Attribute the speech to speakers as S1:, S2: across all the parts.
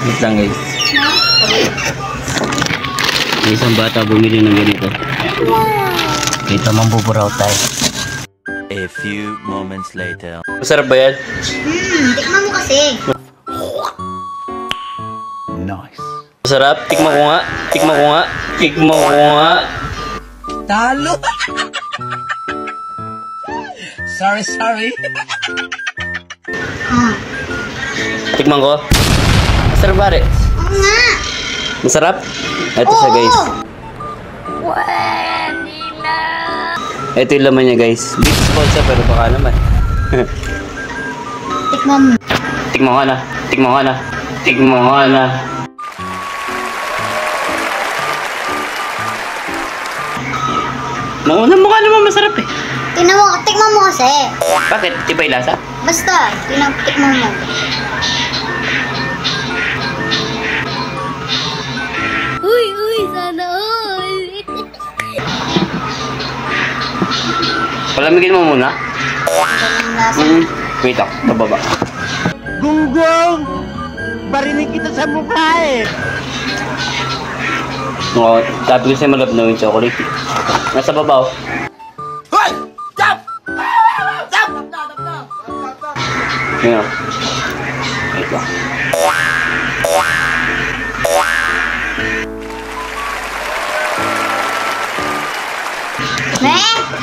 S1: Wait lang guys. May isang bata bumili ng ganito. Kita mambuburaw tayo.
S2: A few moments later.
S1: Masarap ba yan?
S3: Tikman mo kasi.
S2: Nice.
S1: Masarap? Tikman ko nga. Tikman ko nga. Tikman ko nga.
S4: Talo! Sorry.
S1: Tikman ko. Masarap ba rin?
S3: Oo nga.
S1: Masarap? Ito siya guys. Ito yung laman niya guys. Beef ball siya pero baka naman.
S3: Tikman mo.
S1: Tikman ko na. Tikman ko na. Tikman ko na. Mauna mukha naman masarap eh.
S3: Tikman mo kasi.
S1: Bakit? Iba yung lasa?
S3: Basta, tikman mo. Uy, sana all.
S1: Palamigin mo muna.
S3: Ganun lasa.
S1: Wait ako. Bababa.
S4: Gunggong! Barinig kita sa mukha eh!
S1: Oo, sabi ko sa'yo malab na yung chocolate. Nasa babaw.
S4: Hoy! Stop! Stop!
S1: Yun o. Wait lang.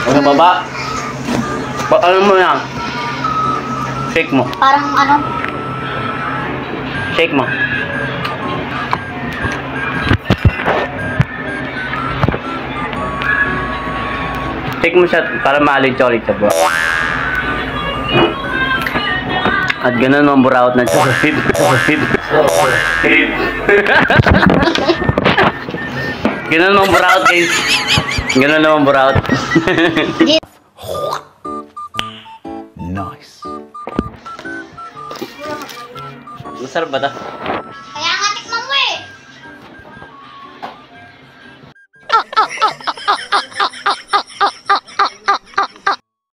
S1: Nasa baba. Ano mo na? Shake mo.
S3: Parang ano?
S1: Shake mo. Shake mo siya para maalin chocolate sa buwan. At ganun mamburawat ng chocolate. Ganun mamburawat guys. Ganun naman mamburawat.
S2: Nice.
S1: Masarap ba ito?